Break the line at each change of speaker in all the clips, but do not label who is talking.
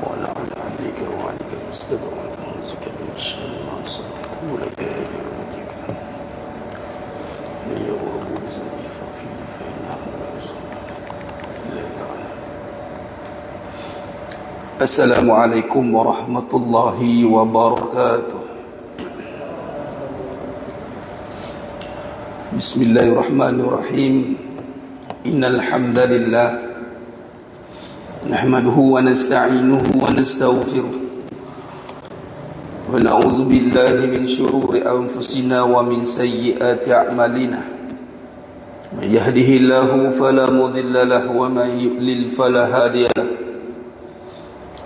وعلى عبدك ووعدك المستضعف ونعوذك من شر ما صنعت ولك برحمتك من يغرب بزني ففيه فإنه لا يصنع إلا تعالى. السلام عليكم ورحمة الله وبركاته. بسم الله الرحمن الرحيم. إن الحمد لله نحمده ونستعينه ونستغفره ونعوذ بالله من شرور أنفسنا ومن سيئات أعمالنا. من يهده الله فلا مضل له ومن يضلل فلا هادي له.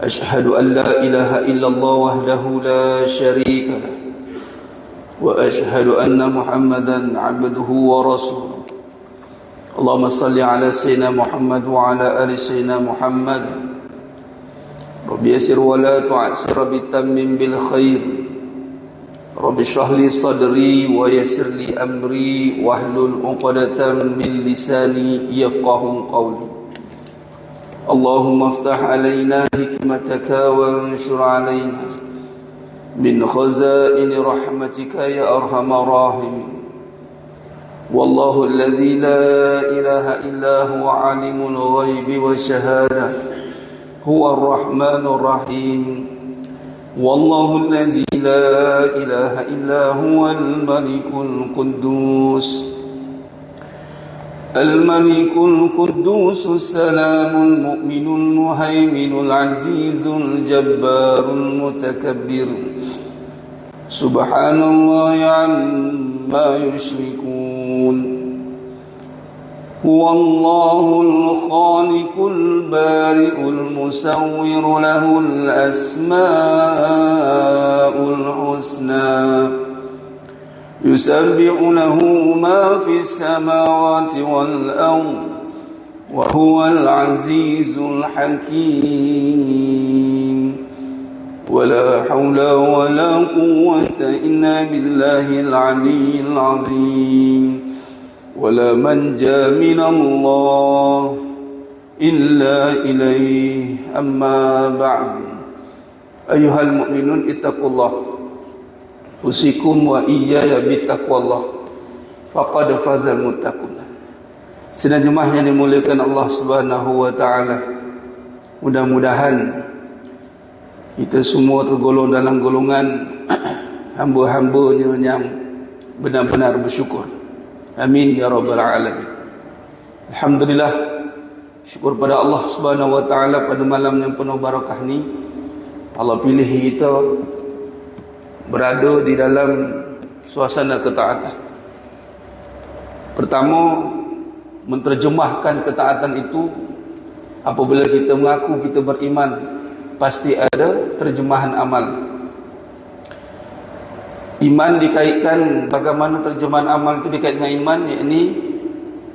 أشهد أن لا إله إلا الله وحده لا شريك له وأشهد أن محمدا عبده ورسوله. اللهم صل على سيدنا محمد وعلى آل سيدنا محمد. رب يسر ولا تعسر بتمم بالخير. رب اشرح لي صدري ويسر لي أمري واحلل عقدة من لساني يفقه قولي. اللهم افتح علينا حكمتك وانشر علينا من خزائن رحمتك يا أرحم الراحمين. والله الذي لا إله إلا هو عالم الغيب والشهادة هو الرحمن الرحيم. والله الذي لا إله إلا هو الملك القدوس السلام المؤمن المهيمن العزيز الجبار المتكبر. سبحان الله عما يشركون. هو الله الخالق البارئ المصور له الأسماء الحسنى يسبح له ما في السماوات والأرض وهو العزيز الحكيم. ولا حول ولا قوة إلا بالله العلي العظيم. ولا منجا من الله إلا إليه. أما بعد. أيها المؤمنون اتقوا الله. Usikum wa iyaya bittaqwallah faqad fazal muttaqun. Sidang jemaah yang dimuliakan Allah Subhanahu wa taala, mudah-mudahan kita semua tergolong dalam golongan hamba-hambanya yang benar-benar bersyukur. Amin ya rabbal alamin. Alhamdulillah, syukur pada Allah Subhanahu wa taala pada malam yang penuh barakah ni Allah pilih kita berada di dalam suasana ketaatan. Pertama, menterjemahkan ketaatan itu apabila kita mengaku kita beriman, pasti ada terjemahan amal. Iman dikaitkan, bagaimana terjemahan amal itu dikaitkan dengan iman, yakni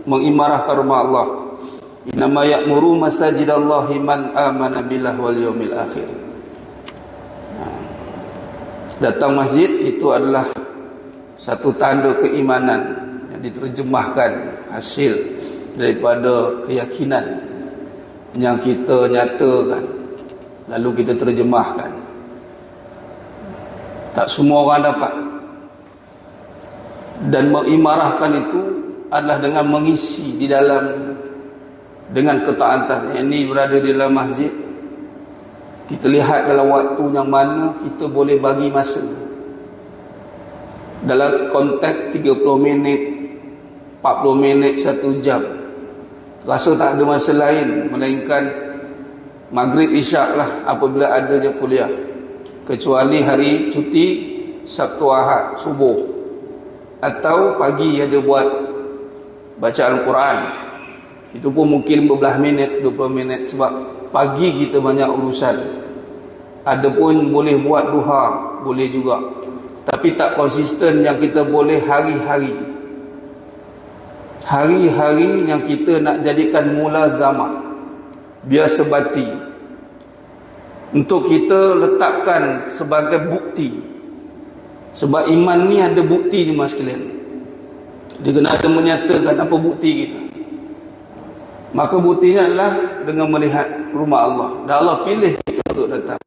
mengimarahkan rumah Allah. Innama ya'muru masajidallahi man amana billahi wal yawmil akhir. Datang masjid itu adalah satu tanda keimanan yang diterjemahkan hasil daripada keyakinan yang kita nyatakan lalu kita terjemahkan. Tak semua orang dapat. Dan mengimarahkan itu adalah dengan mengisi di dalam dengan ketaatan. Yang ini berada di dalam masjid. Kita lihat dalam waktu yang mana kita boleh bagi masa. Dalam konteks 30 minit, 40 minit, 1 jam. Rasa tak ada masa lain melainkan maghrib isyak lah apabila adanya kuliah. Kecuali hari cuti Sabtu Ahad subuh. Atau pagi ada buat baca Al-Quran. Itu pun mungkin 15 minit, 20 minit sebab pagi kita banyak urusan. Adapun boleh buat duha, boleh juga. Tapi tak konsisten yang kita boleh hari-hari. Hari-hari yang kita nak jadikan mulazamah, biasa bati. Untuk kita letakkan sebagai bukti. Sebab iman ni ada bukti je mas sekalian. Dia kena ada menyatakan apa bukti kita. Maka buktinya adalah dengan melihat rumah Allah. Dan Allah pilih kita untuk datang.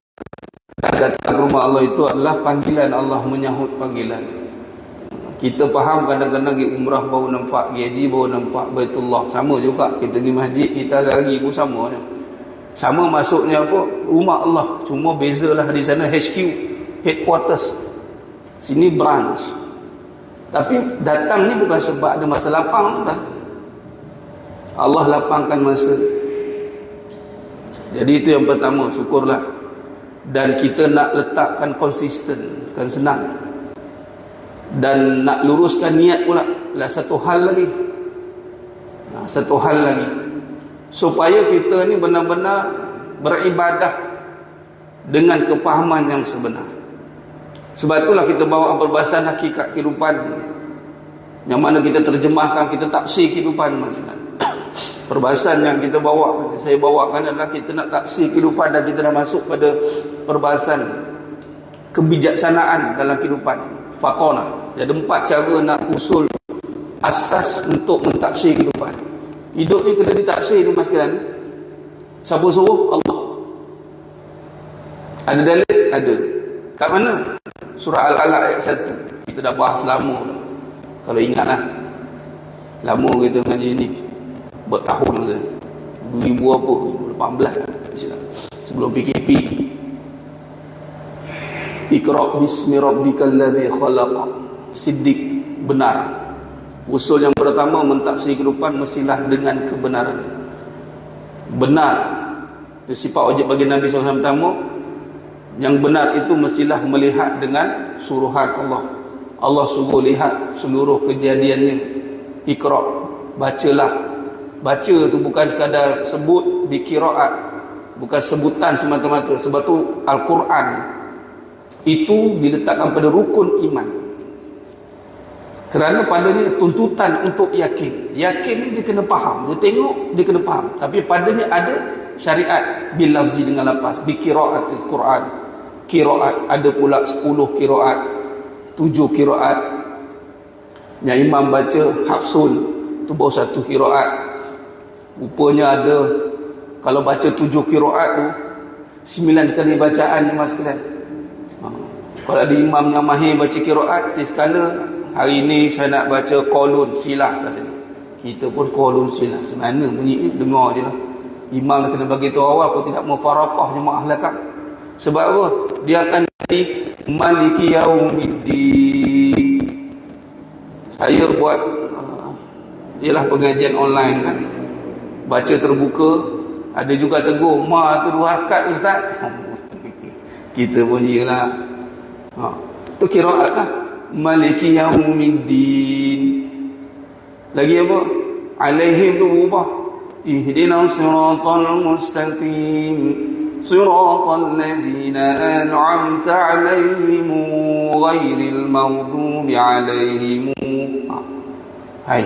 Datang rumah Allah itu adalah panggilan Allah, menyahut panggilan. Kita faham kadang-kadang pergi umrah baru nampak, pergi haji baru nampak Baitullah. Sama juga kita pergi masjid, kita lagi pun sama. Sama masuknya apa? Rumah Allah. Cuma bezalah di sana HQ, headquarters. Sini branch. Tapi datang ni bukan sebab ada masa lapang. Allah lapangkan masa. Jadi itu yang pertama, syukurlah. Dan kita nak letakkan konsisten, kan senang. Dan nak luruskan niat pula lah satu hal lagi. Satu hal lagi, supaya kita ni benar-benar beribadah dengan kepahaman yang sebenar. Sebab itulah kita bawa perbahasan hakikat kehidupan, yang mana kita terjemahkan, kita tafsir kehidupan. Maksudnya perbahasan yang kita bawa, saya bawakan adalah kita nak tafsir kehidupan, dan kita dah masuk pada perbahasan kebijaksanaan dalam kehidupan, fatona. Ada 4 cara nak usul asas untuk mentafsir kehidupan. Hidup ni kena ditafsir ni mas sekalian. Siapa suruh? Allah. Ada dalil? Ada. Kat mana? Surah Al-Alaq ayat 1. Kita dah bahas lama. Kalau ingatlah, lama kita mengaji ni, bertahun ke 2000 apa, 2018 sebelum PKP. Iqra' bismi rabbikal ladzi khalaq. Siddiq, benar. Usul yang pertama mentafsir kehidupan mestilah dengan kebenaran. Benar itu sifat wajib bagi Nabi SAW pertama. Yang benar itu mestilah melihat dengan suruhan Allah. Allah suruh lihat seluruh kejadiannya. Iqra', bacalah. Baca tu bukan sekadar sebut di qiraat, bukan sebutan semata-mata. Sebab tu Al-Quran itu diletakkan pada rukun iman, kerana padanya tuntutan untuk yakin. Yakin ni dia kena faham, dia tengok dia kena faham. Tapi padanya ada syariat bil lafzi, dengan lafaz, bi qiraatil Quran. Qiraat ada pula 10 qiraat, 7 qiraat. Yang imam baca Hafsun tu baru 1 qiraat. Rupanya ada, kalau baca 7 qiraat tu 9 kali bacaan mas sekalian. Kalau ada imam yang mahir baca qiraat, sekala hari ni saya nak baca qaulun silah katanya. Kita pun qaulun silah. Macam mana bunyi ni? Dengar je lah. Imam kena bagi tahu awal, kalau tidak mufaraqah jemaah belakang. Sebab apa? Dia akan jadi maliki yaumiddin. Saya buat ialah pengajian online kan, baca terbuka, ada juga tegur, ma tu 2 rakaat ustaz. Kita pun jelah. Tu qiraat lah. Maliki yaumiddin. Lagi apa? Alaihim tu berubah. Ihdinas siratal mustaqim, siratal ladzina an'amta alaihim ghairil maghdubi alaihim. Hai,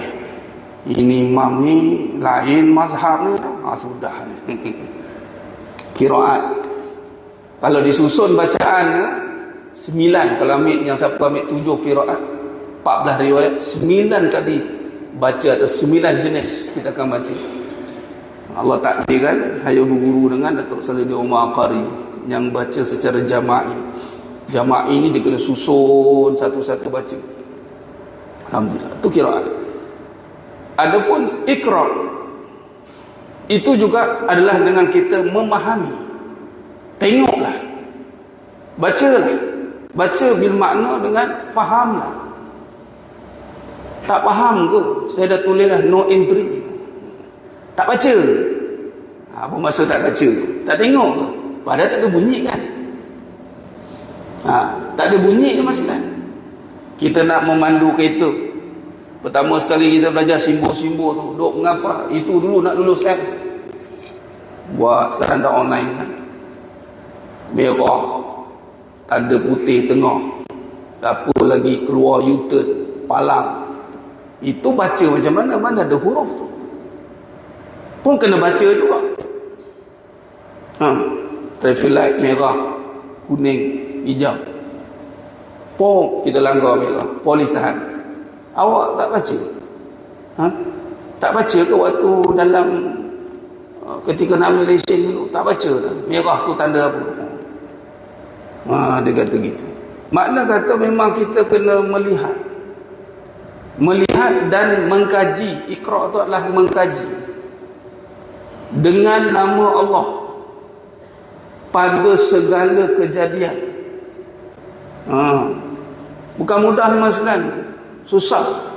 ini imam ni lain mazhab ni. Sudah. Qiraat. Kalau disusun bacaan 9, kalau ambil yang siapa ambil 7 qiraat, 14 riwayat, 9 kali baca, atau 9 jenis kita akan baca. Allah takdirkan saya berguru dengan Datuk Salidi Umar Qari yang baca secara jama'i. Jama'i ni dia kena susun satu-satu baca. Alhamdulillah, itu qiraat. Adapun Iqra', itu juga adalah dengan kita memahami. Tengoklah, bacalah. Baca bil makna dengan fahamlah. Tak faham ke? Saya dah tulislah no entry. Tak baca. Apa maksud tak baca? Tak tengok ke? Padahal tak ada bunyi kan? Tak ada bunyi ke maksudnya? Kita nak memandu kereta, pertama sekali kita belajar simbol-simbol tu. Duk mengapa? Itu dulu nak lulus kan? Buat sekarang dah online kan? Merah, tanda putih tengah, apa lagi keluar U-turn, palang. Itu baca macam mana? Mana ada huruf tu? Pun kena baca juga. Traffic light merah, kuning, hijau. Pun kita langgar merah, polis tahan. Awak tak baca? Tak baca ke waktu dalam Ketika nak ambil lesen dulu, tak baca dah. Merah tu tanda apa? Dia kata gitu. Makna kata memang kita kena melihat. Melihat dan mengkaji. Iqra' tu adalah mengkaji. Dengan nama Allah. Pada segala kejadian. Bukan mudah masalah. Susah.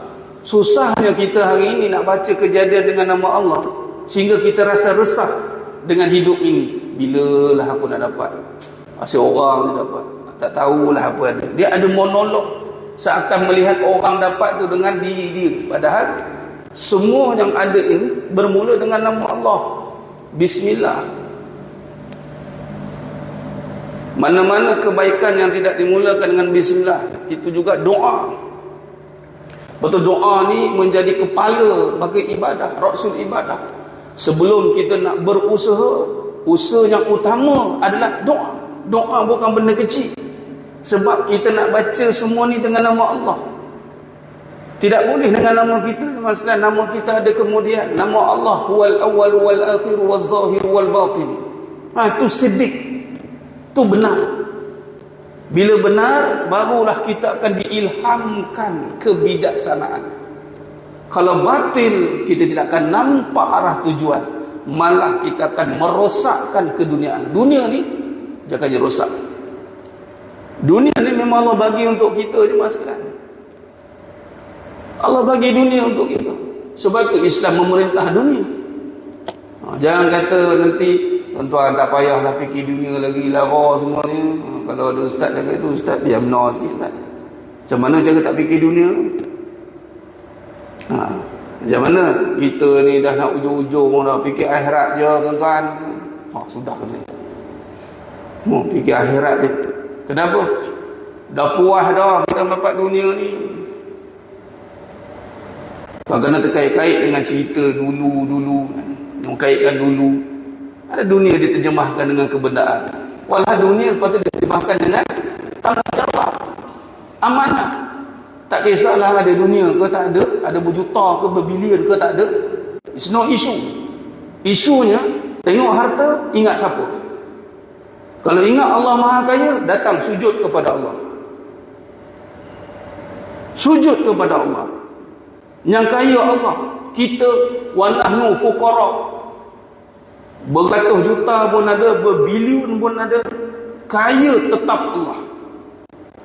Susahnya kita hari ini nak baca kejadian dengan nama Allah, sehingga kita rasa resah dengan hidup ini. Bilalah aku nak dapat? Asyik orang dia dapat. Tak tahulah apa ada. Dia ada monolog seakan melihat orang dapat tu dengan diri dia. Padahal semua yang ada ini bermula dengan nama Allah. Bismillah. Mana-mana kebaikan yang tidak dimulakan dengan bismillah, itu juga doa. Betul, doa ni menjadi kepala bagi ibadah, rasul ibadah. Sebelum kita nak berusaha, usaha yang utama adalah doa. Doa bukan benda kecil. Sebab kita nak baca semua ni dengan nama Allah. Tidak boleh dengan nama kita. Maksudnya nama kita ada kemudian. Nama Allah huwal awwal wal akhir wal zahir wal batin. Itu siddiq. Itu benar. Bila benar, barulah kita akan diilhamkan kebijaksanaan. Kalau batil, kita tidak akan nampak arah tujuan. Malah kita akan merosakkan keduniaan. Dunia ni jangan rosak. Dunia ni memang Allah bagi untuk kita je sekalian. Allah bagi dunia untuk kita. Sebab itu Islam memerintah dunia. Jangan kata nanti tuan-tuan tak payahlah fikir dunia lagi, lara semuanya. Kalau ada ustaz cakap itu, ustaz biar benar sikit tak? Macam mana cara tak fikir dunia? Macam mana kita ni dah nak ujung-ujung dah fikir akhirat je tuan-tuan. Sudah kena. Mau fikir akhirat dia. Kenapa? Dah puas dah kita dapat dunia ni. Kau kena terkait-kait dengan cerita dulu-dulu. Mengkaitkan dulu. Ada dunia diterjemahkan dengan kebenaran. Walau dunia sepatutnya diterjemahkan dengan tanggungjawab, amanah. Tak kisahlah ada dunia ke tak ada, ada berjuta ke berbilion ke tak ada. It's no issue. Isunya, tengok harta, ingat siapa. Kalau ingat Allah Maha Kaya, datang sujud kepada Allah. Sujud kepada Allah. Yang kaya Allah. Kita walahnu fuqara. Beratus juta pun ada, berbilion pun ada. Kaya tetap Allah.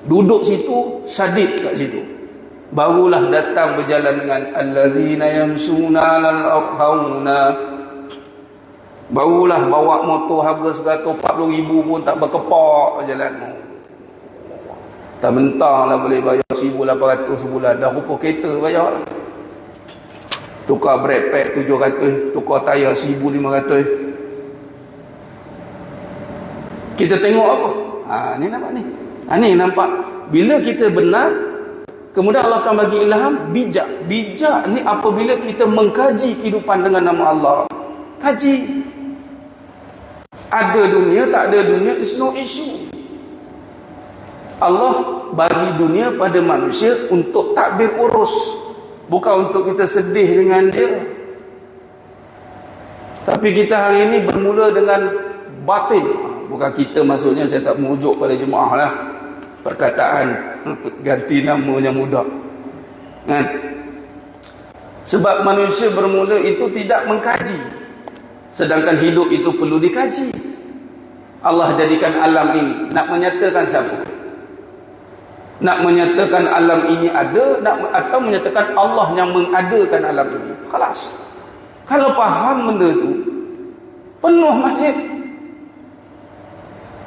Duduk situ, syadid kat situ. Barulah datang berjalan dengan allazina yamsuna 'alal arhauna. Barulah bawa motor harga 140,000 pun tak berkepak jalan. Tak mentanglah boleh bayar 1,800 sebulan. Dah rupa kereta bayar. Tukar brake pad 700, tukar tayar 1,500. Kita tengok apa? Ni nampak ni. Ni nampak. Bila kita benar, kemudian Allah akan bagi ilham, bijak. Bijak ni apabila kita mengkaji kehidupan dengan nama Allah. Kaji. Ada dunia, tak ada dunia, it's no issue. Allah bagi dunia pada manusia untuk takbir urus. Bukan untuk kita sedih dengan dia. Tapi kita hari ini bermula dengan batin. Bukan kita maksudnya, saya tak merujuk pada jemaah lah. Perkataan ganti nama yang mudah. Kan? Sebab manusia bermula itu tidak mengkaji. Sedangkan hidup itu perlu dikaji. Allah jadikan alam ini. Nak menyatakan siapa? Nak menyatakan alam ini ada, atau menyatakan Allah yang mengadakan alam ini. Khalas. Kalau faham benda tu, penuh masjid.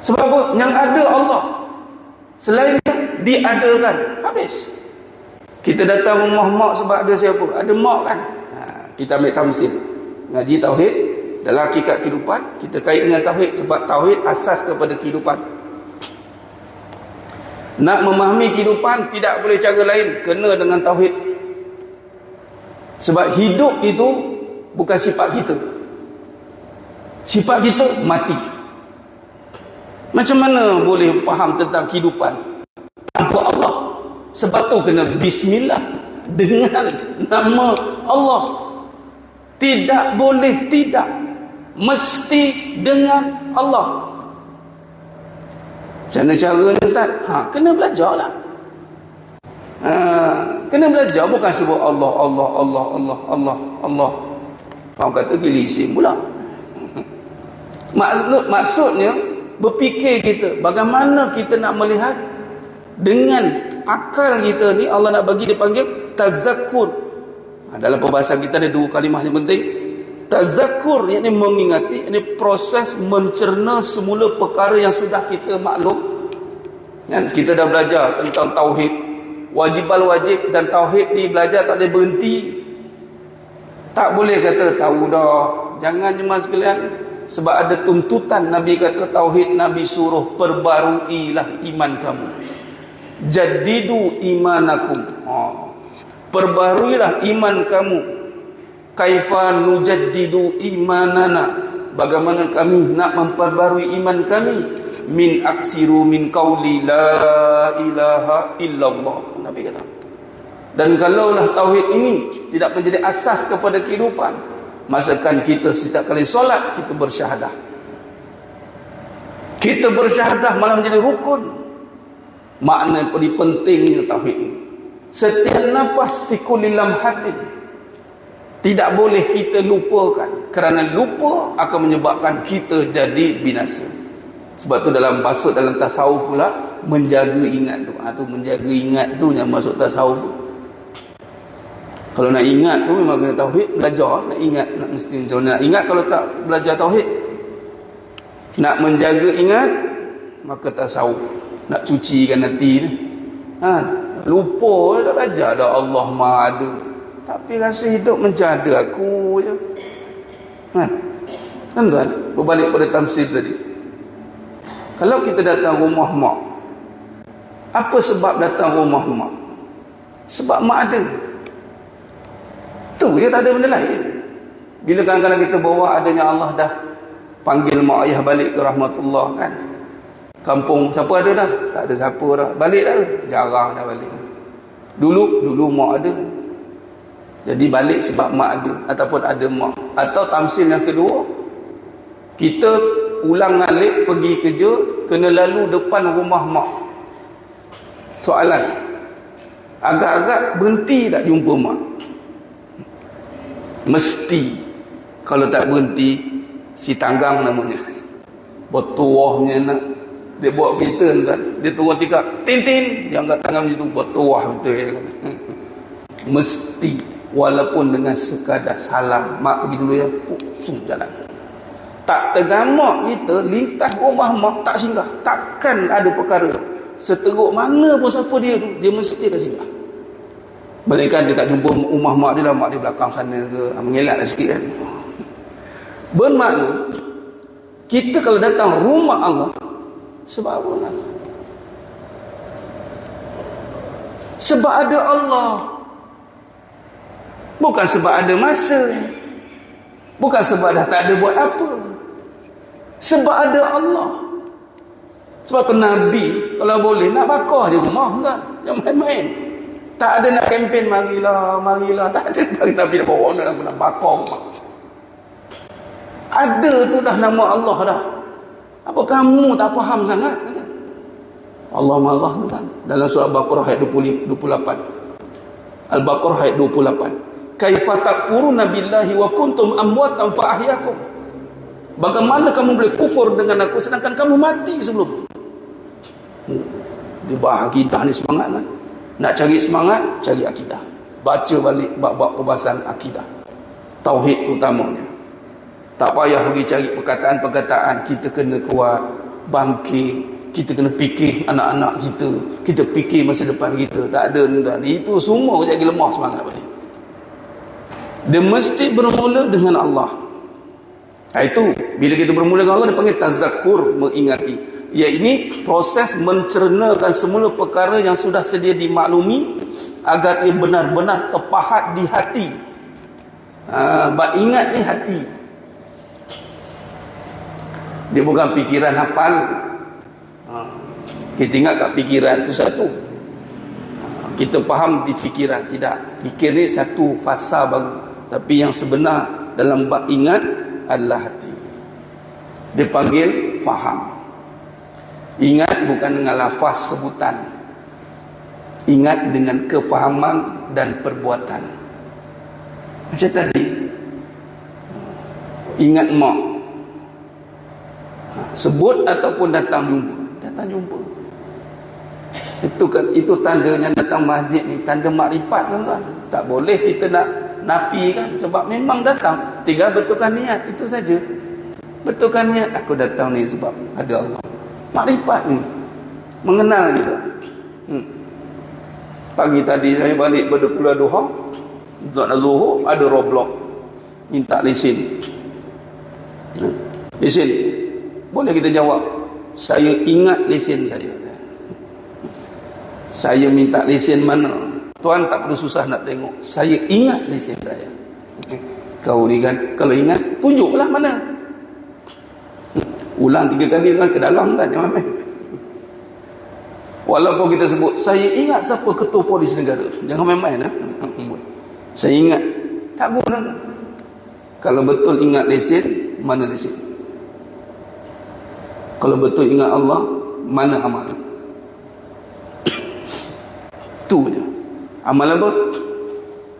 Sebab apa? Yang ada Allah. Selainnya diadakan. Habis. Kita datang rumah mak sebab ada siapa? Ada mak kan? Kita ambil tamsil. Ngaji tauhid dalam hakikat kehidupan. Kita kait dengan tauhid sebab tauhid asas kepada kehidupan. Nak memahami kehidupan tidak boleh cara lain, kena dengan tauhid. Sebab hidup itu bukan sifat kita. Sifat kita mati. Macam mana boleh faham tentang kehidupan tanpa Allah? Sebab tu kena bismillah dengan nama Allah. Tidak boleh tidak. mesti dengan Allah. Macam mana cara ni Ustaz? Kena belajar lah. Kena belajar, bukan sebut Allah, Allah, Allah, Allah, Allah, Allah. Orang kata gilisim pula. Maksudnya berfikir kita, bagaimana kita nak melihat dengan akal kita ni. Allah nak bagi dipanggil tazakkur. Dalam perbahasan kita ada dua kalimah yang penting. Tazakkur, iaitu mengingati, ini proses mencerna semula perkara yang sudah kita maklum. Kita dah belajar tentang tauhid, wajib dan tauhid ni belajar tak boleh berhenti. Tak boleh kata tahu dah. Jangan jemaah sekalian, sebab ada tuntutan. Nabi kata tauhid, Nabi suruh perbaruilah iman kamu. Jadidu imanakum. Perbaruilah iman kamu. Kaifa nujaddidu imanana, bagaimana kami nak memperbarui iman kami? Min aksiru min qauli la ilaha illallah. Nabi kata. Dan kalaulah tauhid ini tidak menjadi asas kepada kehidupan, masakan kita setiap kali solat kita bersyahadah. Kita bersyahadah malah menjadi rukun. Makna paling pentingnya tauhid ini. Setiap nafas fi kulli lamhatin, tidak boleh kita lupakan, kerana lupa akan menyebabkan kita jadi binasa. Sebab tu dalam tasawuf pula, menjaga ingat tu. Menjaga ingat tu yang masuk tasawuf. Kalau nak ingat tu memang kena tauhid, belajar. Nak ingat, mesti macam mana nak ingat kalau tak belajar tauhid. Nak menjaga ingat, maka tasawuf. Nak cucikan hati ni. Lupa dah belajar dah Allah Maha Ada, tapi rasa hidup menjada aku je. Tuan-tuan, berbalik pada tamsil tadi. Kalau kita datang rumah mak, apa sebab datang rumah mak? Sebab mak ada. Tu je, tak ada benda lain. Bila kadang-kadang kita bawa adanya Allah dah panggil mak ayah balik ke rahmatullah kan. Kampung siapa ada dah? Tak ada siapa dah. Balik dah? Jarang dah balik. Dulu mak ada. Jadi balik sebab mak ada, ataupun ada mak. Atau tamsil yang kedua, kita ulang alik pergi kerja, kena lalu depan rumah mak. Soalan, agak-agak berhenti tak jumpa mak? Mesti. Kalau tak berhenti, si tanggang namanya, bertuahnya nak. Dia buat kita kan, dia turun tikar, tin-tin, dia angkat tangan macam tu, bertuah betul. Mesti. Walaupun dengan sekadar salam, mak pergi dulu ya, jalan. Tak tergamak kita lintas rumah mak tak singgah. Takkan ada perkara seteruk mana pun siapa dia tu, dia mesti dah singgah. Balikkan dia tak jumpa rumah mak dia lah, mak dia belakang sana ke, mengelaklah sikit kan. Bermakna kita kalau datang rumah Allah, sebab apa? Sebab ada Allah. Bukan sebab ada masa. Bukan sebab dah tak ada buat apa. Sebab ada Allah. Sebab tu Nabi kalau boleh nak bakar je rumah kan. Jangan main-main. Tak ada nak kempen marilah. Tak ada. Nabi dah bawa nak bakar rumah. Ada tu dah nama Allah dah. Apa kamu tak faham sangat? Allah marah kan. Dalam surah Al-Baqarah ayat 28. Al-Baqarah ayat 28. Kaifa takfuruna billahi wa kuntum amwatan fa ahyakum. Bagaimana kamu boleh kufur dengan aku sedangkan kamu mati sebelum? Dia bahas akidah ni semangat kan. Nak cari semangat, cari akidah. Baca balik bab-bab perbahasan akidah. Tauhid terutamanya. Tak payah pergi cari perkataan-perkataan. Kita kena kuat, bangkit. Kita kena fikir anak-anak kita. Kita fikir masa depan kita. Tak ada. Itu semua jadi lemah semangat balik. Dia mesti bermula dengan Allah. Itu bila kita bermula dengan Allah, dia panggil tazakkur, mengingati. Ya, ini proses mencernakan semula perkara yang sudah sedia dimaklumi agar ia benar-benar terpahat di hati. Ingat ni hati. Dia bukan fikiran hafal. Kita ingat kat fikiran itu satu. Kita faham di fikiran. Tidak. Fikir ni satu fasa baru. Tapi yang sebenar dalam bab ingat adalah hati. Dipanggil faham. Ingat bukan dengan lafaz sebutan. Ingat dengan kefahaman dan perbuatan. Macam tadi. Ingat mak. Sebut ataupun datang jumpa. Datang jumpa. Itu tandanya datang masjid ni, tanda makrifat tuan-tuan. Tak boleh kita nak nafi kan, sebab memang datang. Tinggal betulkan niat, itu saja. Betulkan niat, aku datang ni sebab ada Allah. Makrifat ni, mengenal kita. Pagi tadi saya balik pada Pulau Doha, untuk nak zuhur, ada roadblock, minta lesen. Lesen, boleh kita jawab, saya ingat lesen saya. Saya minta lesen mana? Tuan tak perlu susah nak tengok. Saya ingat lesen saya. Kau ni kan, kalau ingat, tunjuklah mana. Ulang 3 kali kan, ke dalam kan, jangan main. Walaupun kita sebut, saya ingat siapa ketua polis negara. Jangan main-main. Saya ingat. Tak guna. Kalau betul ingat lesen, mana lesen? Kalau betul ingat Allah, mana amal? Itu je. Amal apa?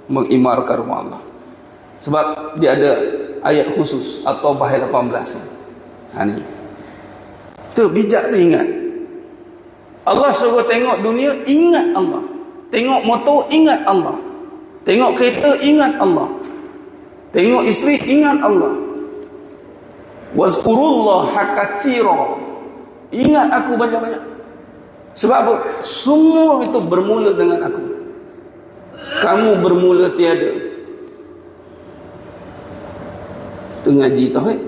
Mengimarkan rumah Allah. Sebab dia ada ayat khusus atau bahaya 18. Ni. Tu bijak tu ingat. Allah suruh tengok dunia, ingat Allah. Tengok motor, ingat Allah. Tengok kereta, ingat Allah. Tengok isteri, ingat Allah. Wazkurullaha katsira. Ingat aku banyak-banyak. Sebab apa? Semua itu bermula dengan aku. Kamu bermula tiada. Itu ngaji tauhid.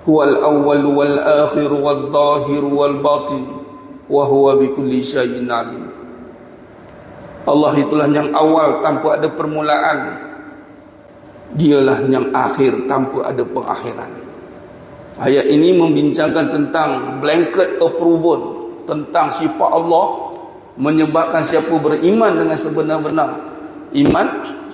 Huwal awwal wal akhir wal zahir wal batin wa huwa bikulli syai'in alim. Allah itulah yang awal tanpa ada permulaan. Dialah yang akhir tanpa ada pengakhiran. Ayat ini membincangkan tentang blanket approval, tentang sifat Allah, menyebabkan siapa beriman dengan sebenar-benar iman.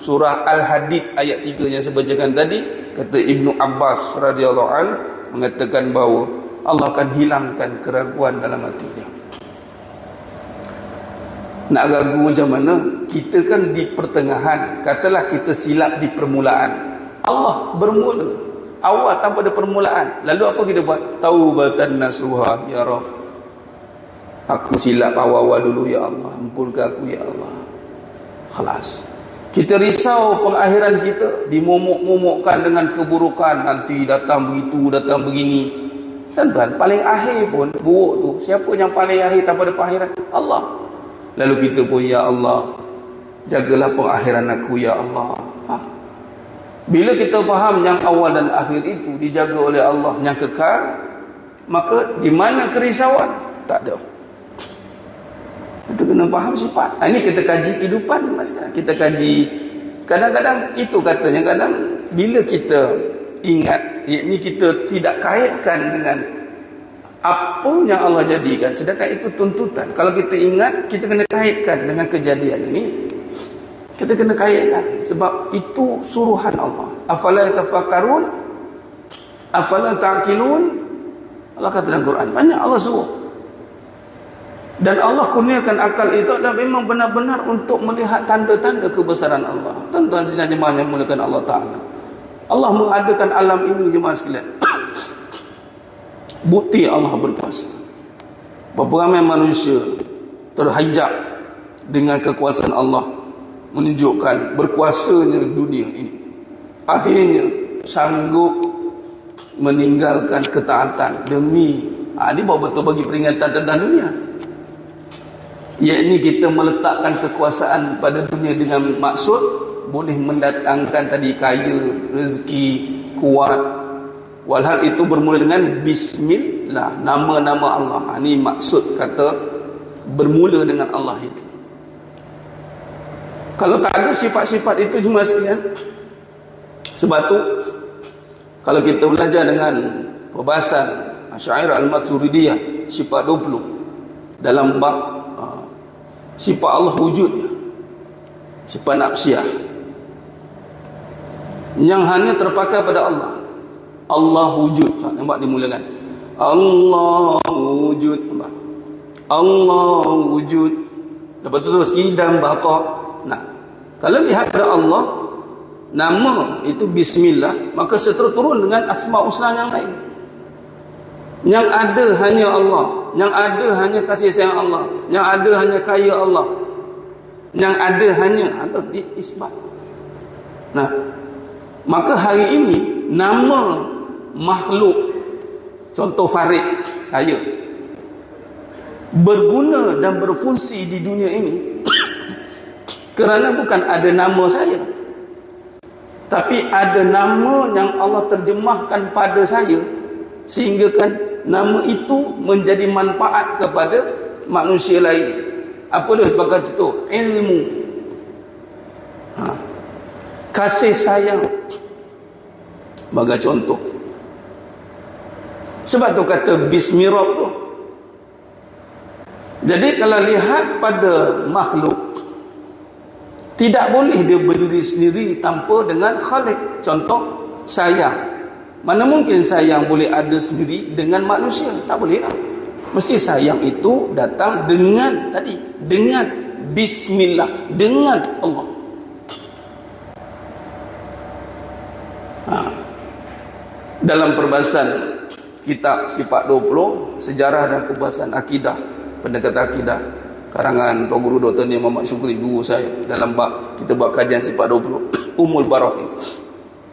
Surah Al-Hadid ayat 3 yang saya bacakan tadi, kata Ibnu Abbas radhiyallahu an mengatakan bahawa Allah akan hilangkan keraguan dalam hati dia. Nak ragu macam mana? Kita kan di pertengahan. Katalah kita silap di permulaan. Allah bermula awal tanpa ada permulaan. Lalu apa kita buat? Taubatan nasuha ya Rabb. Aku silap awal-awal dulu ya Allah, ampunkan aku ya Allah. Khalas. Kita risau pengakhiran kita, dimomok-momokkan dengan keburukan, nanti datang begitu, datang begini. Tuan-tuan, paling akhir pun buruk tu, siapa yang paling akhir tanpa ada pengakhiran? Allah. Lalu kita pun ya Allah, jagalah pengakhiran aku ya Allah. Bila kita faham yang awal dan akhir itu dijaga oleh Allah yang kekal, maka di mana kerisauan? Tak ada. Itu kena faham sifat. Ini kita kaji kehidupan mas. Kita kaji. Kadang-kadang itu katanya, kadang bila kita ingat, ini kita tidak kaitkan dengan apa yang Allah jadikan, sedangkan itu tuntutan. Kalau kita ingat, kita kena kaitkan dengan kejadian ini. Kita kena kaitkan sebab itu suruhan Allah. Afala yatafakkarun? Afala ta'qilun? Allah kata dalam Quran, banyak Allah suruh. Dan Allah kurniakan akal itu adalah memang benar-benar untuk melihat tanda-tanda kebesaran Allah. Tuan-tuan sidang jemaah yang dimuliakan Allah Ta'ala, Allah mengadakan alam ini jemaah sekalian. Bukti Allah berkuasa. Berapa ramai manusia terhijab dengan kekuasaan Allah, menunjukkan berkuasanya dunia ini. Akhirnya sanggup meninggalkan ketaatan demi ini bawa betul bagi peringatan tentang dunia. Iaitu kita meletakkan kekuasaan pada dunia dengan maksud boleh mendatangkan tadi kaya, rezeki, kuat. Walhal itu bermula dengan Bismillah, nama-nama Allah. Ini maksud kata bermula dengan Allah itu. Kalau tak ada sifat-sifat itu jemaah sekalian, sebab tu kalau kita belajar dengan perbahasan Asy'ariyah Al-Maturidiyah sifat 20 dalam bab sifat Allah wujudnya, sifat nafsiyah yang hanya terpakai pada Allah. Allah wujud. Nampak dimulakan. Allah wujud. Nampak? Allah wujud. Lepas tu terus qidam baqa. Nah, kalau lihat pada Allah, nama itu bismillah, maka seterus turun dengan asma husna yang lain. Yang ada hanya Allah, yang ada hanya kasih sayang Allah, yang ada hanya kaya Allah, yang ada hanya atau isbat. Nah, maka hari ini nama makhluk, contoh Farid, saya, berguna dan berfungsi di dunia ini kerana bukan ada nama saya, tapi ada nama yang Allah terjemahkan pada saya, sehingga kan nama itu menjadi manfaat kepada manusia lain. Apa dia sebagai contoh? Ilmu, kasih sayang, sebagai contoh. Sebab tu kata bismirab tu. Jadi kalau lihat pada makhluk, tidak boleh dia berdiri sendiri tanpa dengan khalik. Contoh sayang, mana mungkin sayang boleh ada sendiri dengan manusia? Tak boleh lah. Mesti sayang itu datang dengan tadi, dengan bismillah, dengan Allah. Dalam perbahasan kitab Sifat 20 Sejarah dan Kupasan Akidah, Pendekatan Akidah, karangan Tuan Guru Dr. Ni Muhammad Syukri, guru saya, dalam bab kita buat kajian Sifat 20 Ummul Barakah.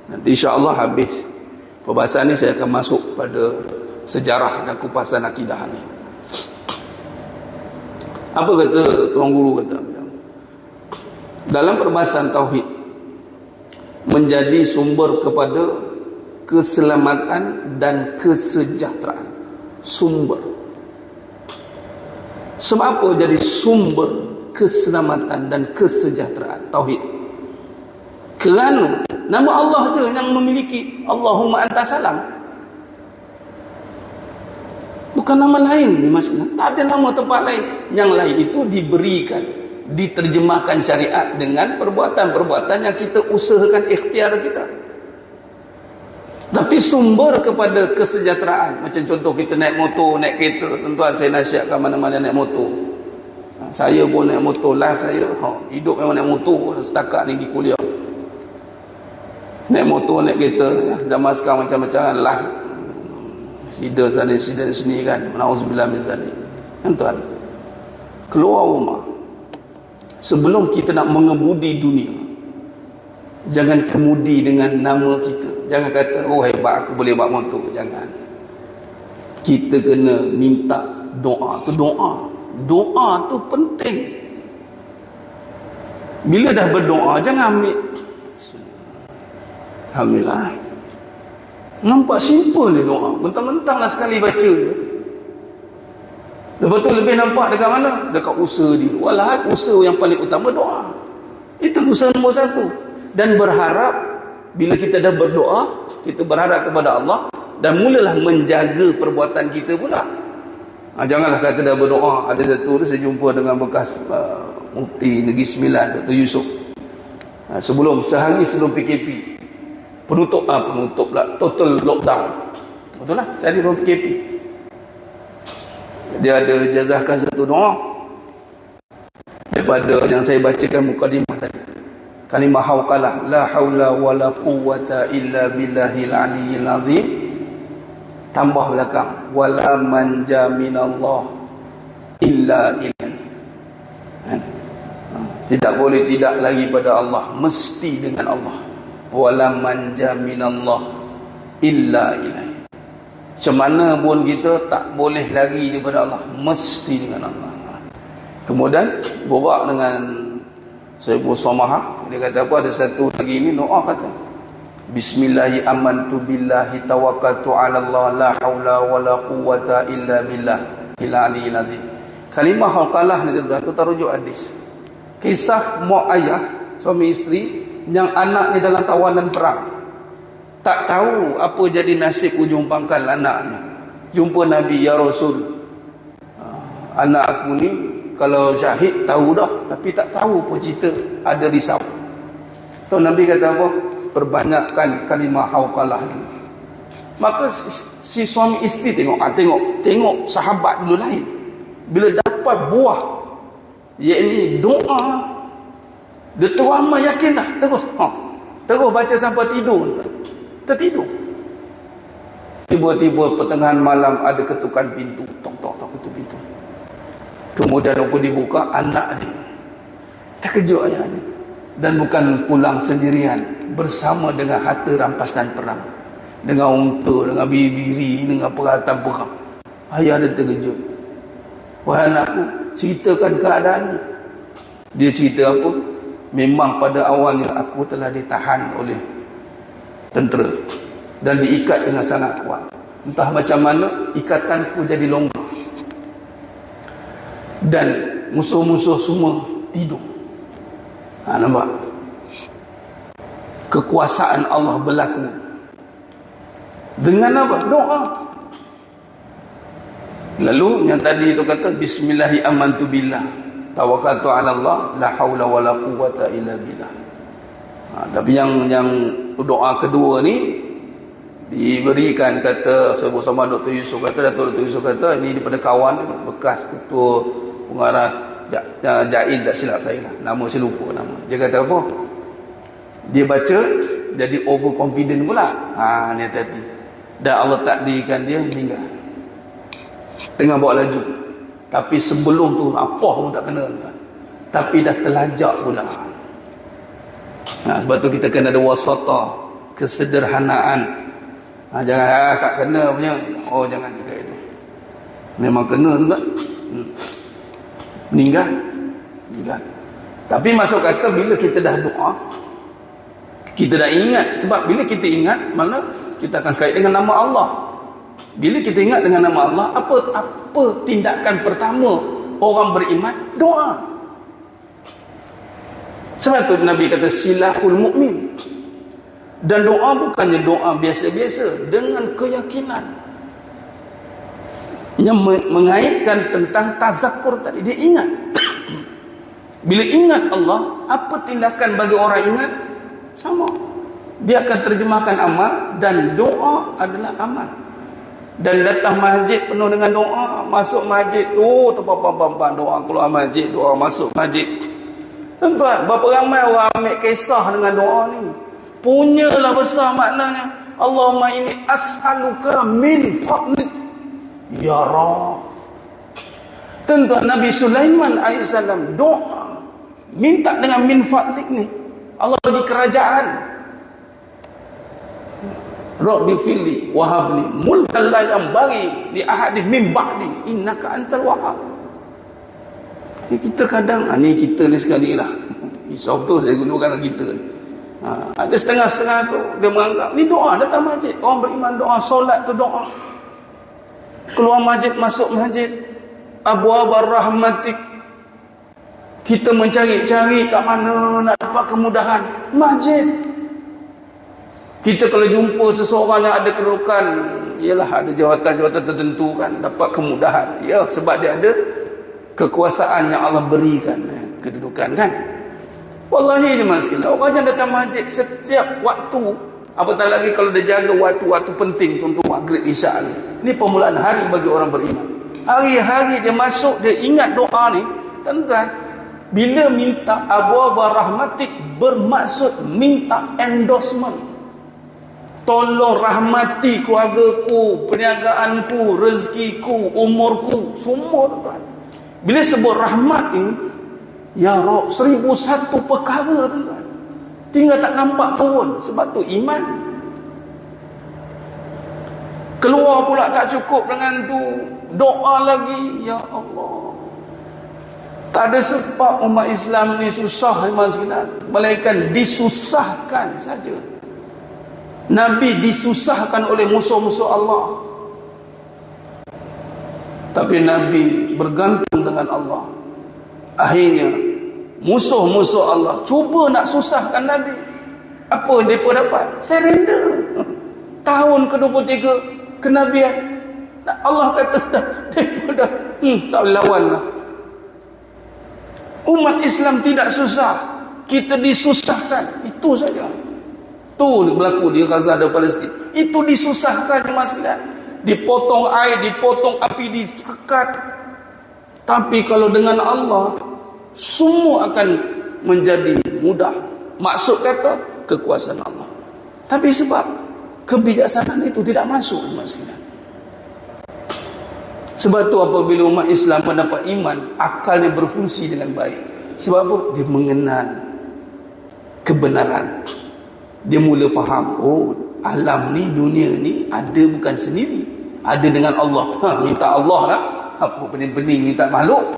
Nanti insya-Allah habis perbahasan ni saya akan masuk pada sejarah dan kupasan akidah ni. Apa kata Tuan Guru kata? Dalam perbahasan tauhid menjadi sumber kepada keselamatan dan kesejahteraan. Sumber. Sebab apa jadi sumber keselamatan dan kesejahteraan tauhid? Kerana nama Allah je yang memiliki Allahumma anta salam. Bukan nama lain dimaksudkan. Tak ada nama tempat lain. Yang lain itu diberikan, diterjemahkan syariat dengan perbuatan-perbuatan yang kita usahakan ikhtiar kita. Tapi sumber kepada kesejahteraan, macam contoh kita naik motor, naik kereta. Tuan-tuan, saya nasihatkan mana-mana naik motor. Saya pun naik motor, life saya hidup memang naik motor setakat ni pergi kuliah. Naik motor, naik kereta. Zaman sekarang macam-macam lah. Sida sana, sida sini kan. Na'udzubillah min zalik. Kan tuan? Keluar rumah, sebelum kita nak mengemudi dunia, jangan kemudi dengan nama kita. Jangan kata, oh hebat aku boleh bawa motor. Jangan. Kita kena minta doa. Tu doa. Doa tu penting. Bila dah berdoa, jangan ambil. Alhamdulillah. Nampak simple ni doa. Mentang-mentang lah sekali baca je. Lepas tu lebih nampak dekat mana? Dekat usaha dia. Walhal usaha yang paling utama doa. Itu usaha nombor satu. Dan berharap, bila kita dah berdoa, kita berharap kepada Allah dan mulalah menjaga perbuatan kita pula. Janganlah kata dah berdoa. Ada satu tu saya jumpa dengan bekas Mufti Negeri Sembilan, Dr. Yusof. Sehari sebelum PKP, penutup pula, total lockdown. Betul lah, cari orang PKP. Dia ada jazahkan satu doa daripada yang saya bacakan mukadimah tadi. Kalimah hauqalah, la haula wala quwwata illa billahil aliyyil azim. Tambah belakang, wala manja minallah illa ilaihi. Tidak boleh tidak lagi pada Allah, mesti dengan Allah. Wala manja minallah illa ilaihi. Macam mana pun kita tak boleh lagi daripada Allah, mesti dengan Allah. Kemudian borak dengan Sayyidul Samahah, dia kata apa, ada satu lagi ini doa kata, bismillahi amantu billahi tawakkaltu ala Allah la haula wala quwwata illa billah il aliyyil azim. Kalimah hauqalah ni tu terujuk hadis. Kisah mak ayah, suami isteri yang anaknya dalam tawanan perang. Tak tahu apa jadi nasib ujung pangkal anaknya. Jumpa Nabi, ya Rasul, anak aku ni kalau syahid tahu dah, tapi tak tahu pun cerita ada risau. Tu Nabi kata apa? Perbanyakkan kalimah hauqalah ini. Maka si suami isteri tengok sahabat dulu lain. Bila dapat buah, iaitu doa, dia teramat yakin dah. Terus baca sampai tidur. Tertidur. Tiba-tiba pertengahan malam ada ketukan pintu. Tok ketuk pintu. Kemudian aku dibuka, anak dia. Terkejut ayah dia. Dan bukan pulang sendirian, bersama dengan harta rampasan perang. Dengan unta, dengan biri, dengan peralatan perang. Ayah dia terkejut. Wahai anakku, ceritakan keadaan. Dia cerita apa? Memang pada awalnya aku telah ditahan oleh tentera dan diikat dengan sangat kuat. Entah macam mana ikatanku jadi longgar. Dan musuh-musuh semua tidur. Nampak? Kekuasaan Allah berlaku. Dengan apa? Doa. Lalu yang tadi itu kata bismillahi amantu billah tawakkaltu ala Allah la haula wala quwwata illa billah. Tapi yang doa kedua ni diberikan, kata bersama Dr. Yusuf kata, Datuk Dr. Yusuf kata, ini daripada kawan bekas ketua pengarah Jain, tak silap saya lah, nama saya lupa nama. Dia kata apa? Dia baca jadi overconfident pula. Ni hati-hati. Dan Allah takdirkan dia meninggal tengah bawa laju. Tapi sebelum tu apa pun tak kena. Tapi dah terlajak pula. Sebab tu kita kena ada wasatah, kesederhanaan. Jangan tak kena punya. Jangan juga itu. Memang kena tak? Meninggal. Tapi masuk kata bila kita dah doa, kita dah ingat. Sebab bila kita ingat, mana kita akan kait dengan nama Allah. Bila kita ingat dengan nama Allah, apa tindakan pertama orang beriman? Doa. Sebab tu Nabi kata silahul mukmin. Dan doa bukannya doa biasa-biasa, dengan keyakinan. Yang mengaitkan tentang tazakkur tadi, dia ingat. Bila ingat Allah, apa tindakan bagi orang ingat? Sama. Dia akan terjemahkan amal, dan doa adalah amal. Dan datang masjid penuh dengan doa, masuk masjid terpampang-pampang doa, keluar masjid doa, masuk masjid. Tuan-tuan, berapa ramai orang ambil kisah dengan doa ni? Punyalah besar maknanya. Allahumma inni as'aluka min fadlik ya Rabb. Tuan-tuan, Nabi Sulaiman AS doa, minta dengan min fadlik ni. Allah bagi kerajaan. Rabbi fili wahabli mulkan la yanbaghi li ahadin min ba'di innaka antal wahhab. Kita kadang ni kita ni sekali lah. Isau tu saya gunakan kita ni. Ada setengah-setengah tu dia menganggap ni doa, datang masjid. Orang beriman doa, solat tu doa. Keluar masjid, masuk masjid. Abwabar rahmatik. Kita mencari-cari kat mana nak dapat kemudahan. Masjid. Kita kalau jumpa seseorang yang ada kedudukan, ialah ada jawatan-jawatan tertentu kan, dapat kemudahan. Ya, sebab dia ada kekuasaan yang Allah berikan, kedudukan kan. Wallahi jemaah sekalian, orang yang datang masjid setiap waktu, apatah lagi kalau dia jaga waktu-waktu penting, contoh maghrib isyak ni. Ini permulaan hari bagi orang beriman. Hari-hari dia masuk, dia ingat doa ni, tuan-tuan, bila minta abwaba rahmatik bermaksud minta endorsement. Tolong rahmati keluargaku, perniagaanku, rezekiku, umurku, semua tuan. Bila sebut rahmat ini, ya Rabb, 1001 perkara tuan. Tinggal tak nampak turun. Sebab tu iman. Keluar pula tak cukup dengan tu, doa lagi, ya Allah. Tak ada sebab umat Islam ni susah, melainkan disusahkan saja. Nabi disusahkan oleh musuh-musuh Allah. Tapi Nabi bergantung dengan Allah. Akhirnya musuh-musuh Allah cuba nak susahkan Nabi. Apa yang mereka dapat? Surrender. Tahun ke-23 kenabian, Allah kata dah, mereka dah tak boleh lawan lah. Umat Islam tidak susah, kita disusahkan. Itu saja. Tu berlaku di Gaza dan Palestin. Itu disusahkan jemaah sekalian. Dipotong air, dipotong api, dikekat. Tapi kalau dengan Allah, semua akan menjadi mudah. Maksud kata, kekuasaan Allah. Tapi sebab kebijaksanaan itu tidak masuk jemaah sekalian. Sebab tu apabila umat Islam mendapat iman, akalnya berfungsi dengan baik. Sebab apa? Dia mengenal kebenaran. Dia mula faham, oh, alam ni, dunia ni ada bukan sendiri, ada dengan Allah. Minta Allah lah, apa bening-bening minta makhluk.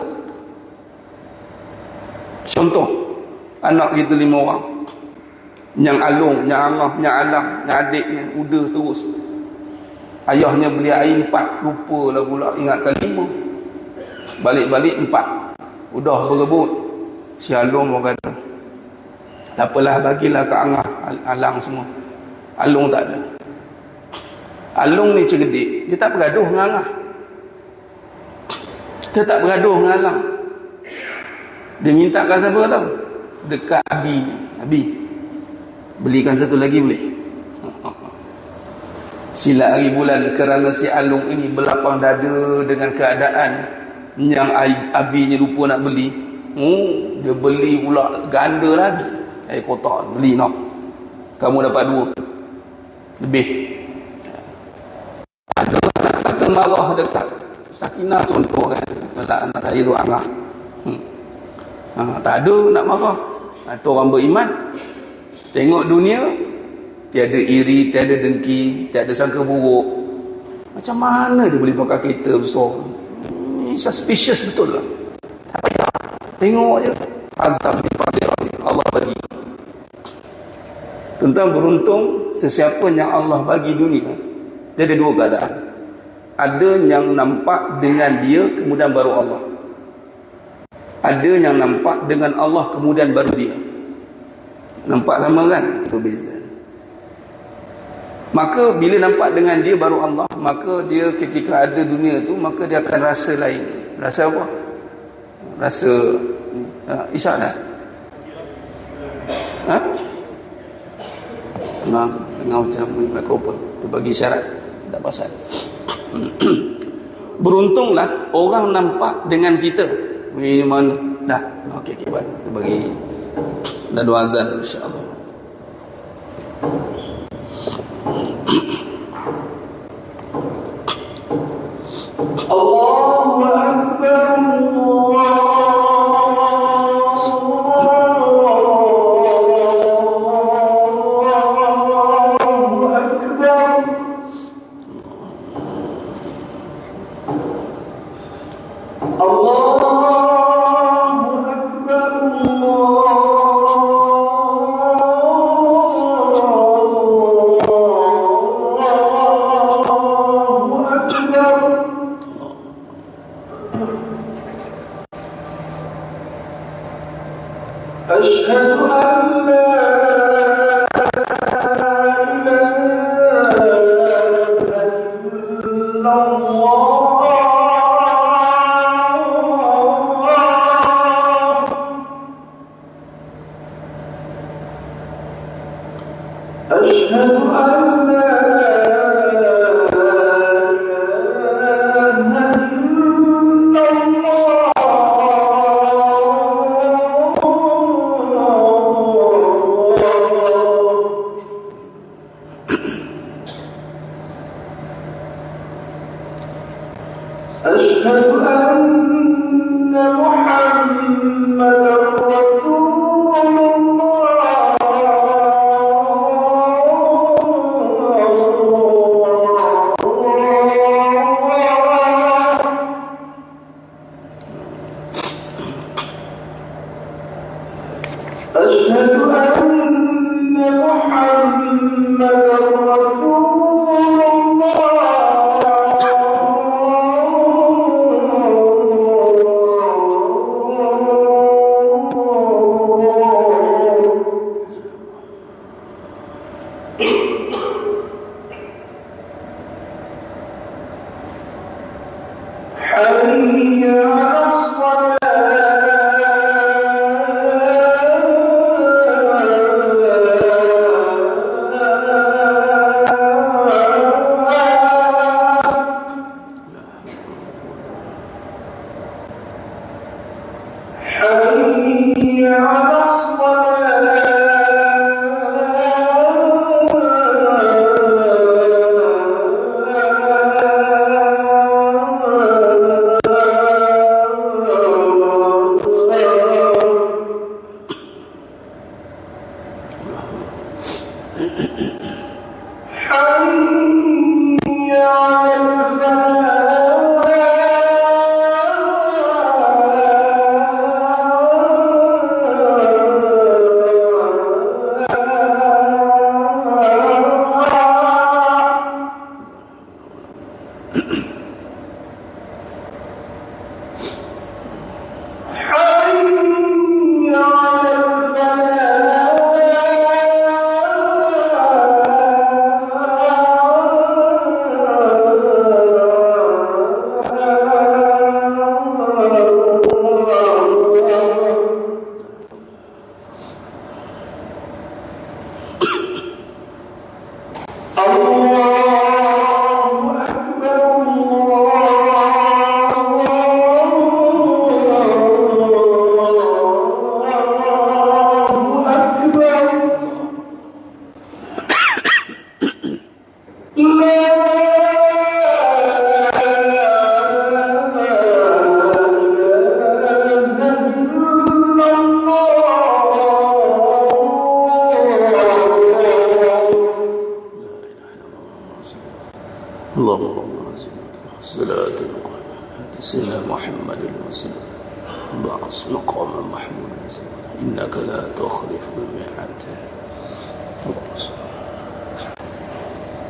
Contoh, anak kita 5 orang, yang Alung, yang Angah, yang Alam, yang adiknya udah terus. Ayahnya beli air 4, lupa lah pula, ingatkan 5. Balik-balik 4, udah berebut. Si Alung orang kata, tak apalah, bagilah ke Angah, Alang semua. Alung tak ada. Alung ni cerdik, dia tak bergaduh dengan Angah, dia tak bergaduh dengan Alang. Dia minta kat siapa tahu? Dekat Abi ni. Abi, belikan satu lagi boleh? Sila hari bulan, kerana si Alung ini berlapang dada dengan keadaan yang Abi ni lupa nak beli, dia beli pula ganda lagi. Air kotak beli nak, kamu dapat 2 lebih. Ada kata marah dekat Sakinah contoh kan, anak saya tu Angah. Tak ada nak marah. Itu orang beriman. Tengok dunia, tiada iri, tiada dengki, tiada sangka buruk. Macam mana dia boleh pakai kereta besar? Ini suspicious betul lah. Tengok je, azab daripada Allah bagi. Tentang beruntung sesiapa yang Allah bagi dunia, dia ada 2 keadaan. Ada yang nampak dengan dia, kemudian baru Allah. Ada yang nampak dengan Allah, kemudian baru dia. Nampak sama kan? Berbeza. Maka bila nampak dengan dia baru Allah, maka dia ketika ada dunia tu, maka dia akan rasa lain. Rasa apa? Rasa isyak dah? Tengah macam mikrofon tu bagi syarat, tak pasal. Beruntunglah orang nampak dengan kita. Ini mana? Dah. Okey, buat. Kita bagi dah 2 azan insya-Allah. Allahu Akbar,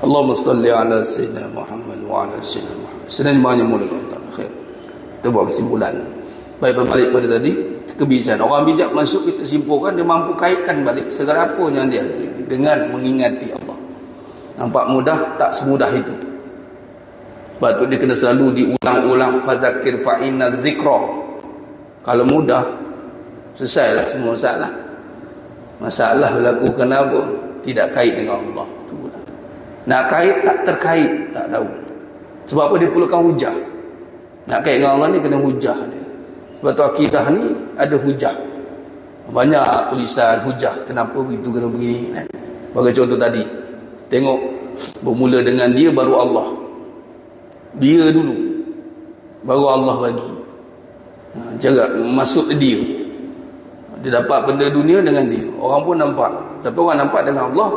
Allahumma salli ala Sayyidina Muhammad wa ala Sayyidina Muhammad. Sedang banyak mula Allah khair. Kita buat kesimpulan. Baik, berbalik pada tadi kebijakan. Orang bijak masuk, kita simpulkan dia mampu kaitkan balik segala apa yang dia dengan mengingati Allah. Nampak mudah, tak semudah itu. Sebab tu dia kena selalu diulang-ulang, fazakir fa inna zikra. Kalau mudah, selesailah semua masalah. Masalah berlaku kenapa? Tidak kait dengan Allah. Nak kait tak terkait, tak tahu. Sebab apa? Dia perlukan hujah. Nak kait dengan Allah ni kena hujah dia. Sebab tu akidah ni ada hujah. Banyak tulisan hujah. Kenapa begitu, kena begini kan? Bagi contoh tadi, tengok, bermula dengan dia baru Allah. Dia dulu baru Allah bagi. Cara masuk dia. Dia dapat benda dunia dengan dia. Orang pun nampak. Tapi orang nampak dengan Allah,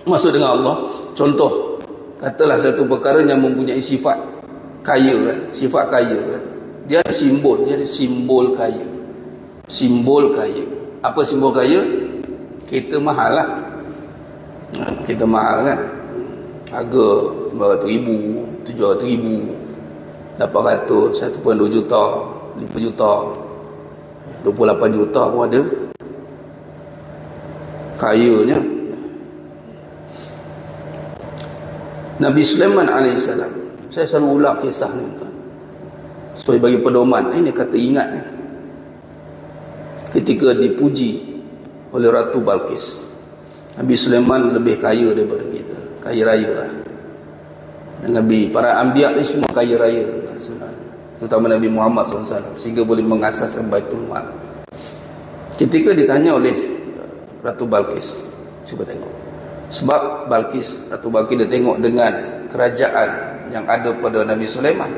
masuk dengan Allah. Contoh, katalah satu perkara yang mempunyai sifat kaya kan? Sifat kaya kan? Dia ada simbol. Dia ada simbol kaya. Simbol kaya. Apa simbol kaya? Kereta mahal lah. Kereta mahal kan? Harga 500,000, 700,000, 800, 1.2 juta, 5 juta, 28 juta pun ada. Kayanya. Nabi Sulaiman AS, saya selalu ulang kisah ni tuan, supaya bagi pedoman. Ini kata ingat ni, ketika dipuji oleh Ratu Balqis, Nabi Sulaiman lebih kaya daripada kita, kaya raya lah. Dan Nabi, para anbiya ni semua kaya raya tuan, terutama Nabi Muhammad SAW, sehingga boleh mengasaskan Baitul Mal. Ketika ditanya oleh Ratu Balqis, cuba tengok. Sebab Ratu Balqis dia tengok dengan kerajaan yang ada pada Nabi Sulaiman.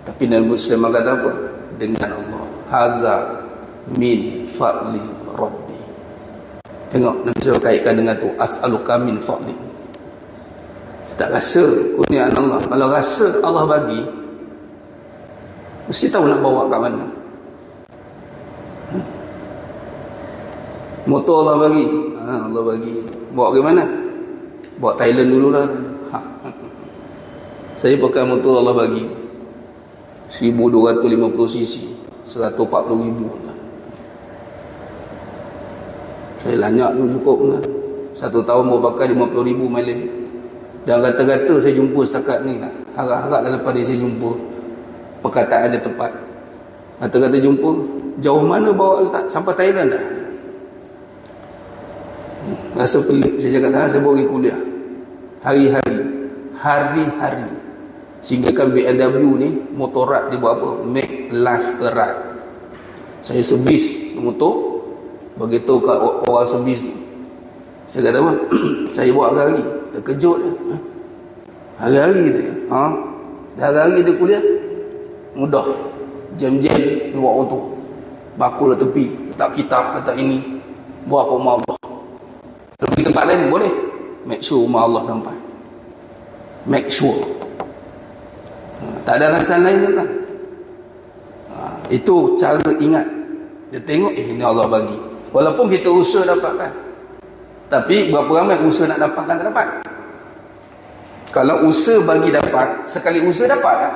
Tapi Nabi Sulaiman kata apa? Dengan Allah. Haza min fa'li Rabbi. Tengok, Nabi Sulaiman kaitkan dengan tu. As'aluka min fa'li. Tak rasa kurniaan Allah. Kalau rasa Allah bagi, mesti tahu nak bawa kat mana. Motor Allah bagi, Allah bagi. Bawa ke mana? Bawa Thailand dululah. Saya pakai motor Allah bagi 1250 cc, 140,000. Saya lanyak tu cukup kan. 1 tahun baru pakai 50,000 mileage. Dan kata-kata saya jumpa setakat ni lah. Harap-harap dah lepas ni saya jumpa perkataan dia tepat. Kata-kata jumpa, jauh mana bawa Ustaz? Sampai Thailand dah. Rasa pelik. Saya cakap saya bawa pergi kuliah hari-hari, sehingga kan BMW ni motorat dia buat apa? Make life a ride. Saya servis motor, begitu kat orang servis tu, saya kata apa? Saya buat hari-hari. Terkejut dia. Hari-hari dia. Hari-hari dia kuliah. Mudah. Jam-jam buat motor. Bakul lah tepi. Letak kitab, letak ini. Buat apa rumah Allah. Kalau pergi tempat lain boleh. Make sure rumah Allah sampai. Make sure. Tak ada alasan lain kan? Itu cara ingat. Dia tengok, ini Allah bagi. Walaupun kita usaha dapatkan. Tapi berapa ramai usaha nak dapatkan tak dapat? Kalau usaha bagi dapat, sekali usaha dapat tak?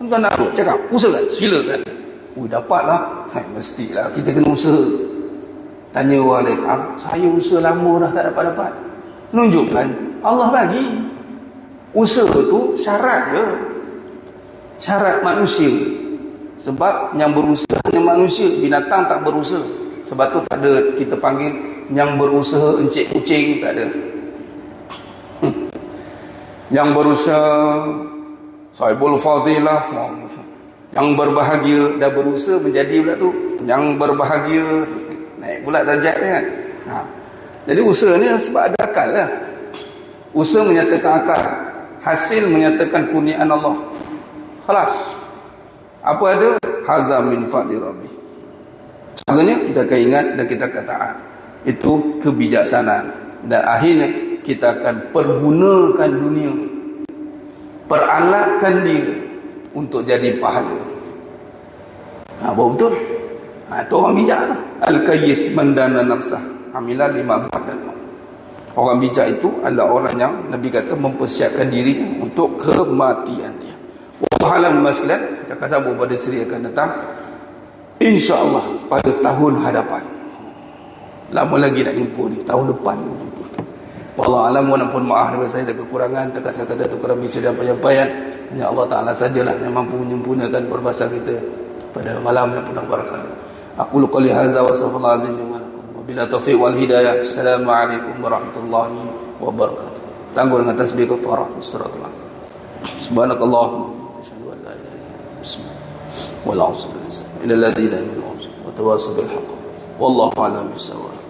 Tuan-tuan nak cakap, usaha kan? Silakan. Dapatlah. Mestilah kita kena usaha. Tanya orang lain, saya usaha lama dah tak dapat-dapat. Nunjukkan Allah bagi. Usaha tu syarat je. Syarat manusia. Sebab yang berusaha hanya manusia, binatang tak berusaha. Sebab tu tak ada kita panggil yang berusaha encik kucing, tak ada. Yang berusaha sahibul fadilah, yang berbahagia, dah berusaha menjadi pula tu yang berbahagia, naik pula darjat dia kan. Jadi usaha ni sebab ada akal lah. Usaha menyatakan akal, hasil menyatakan kurniaan Allah. Khalas. Apa ada? Hazam min fadli rabbi. Akhirnya kita akan ingat dan kita akan taat. Itu kebijaksanaan. Dan akhirnya kita akan pergunakan dunia, peralatkan dia untuk jadi pahala. Betul? Itu orang bijak tu. Al-Qayyis mandana nafsah amilah lima badan. Orang bijak itu adalah orang yang Nabi kata mempersiapkan diri untuk kematian dia. Wallahualam sekalian, kita akan sambung pada seri akan datang, insya-Allah pada tahun hadapan. Lama lagi nak jumpa ni, tahun depan jumpa. Wallahu alam, walaupun maaf daripada saya ada kekurangan, terkasar kata tu kurang bicara dan penyampaian. Hanya Allah Taala sajalah yang mampu menyempurnakan perbahasan kita pada malam yang penuh barakah. Aku qouli hadza wa sallallahu alaihi wa sallam. Bila taufiq wal hidayah. Assalamualaikum warahmatullahi wabarakatuh. Tangguh dengan tasbih kafarah suratul asr. Subhanakallahumma asyhadu an la ilaha illa anta astaghfiruka wa atubu ilaik. Ila alladhina yu'minuna wa tawassaw bil haqq. Wallahu a'lam bissawab.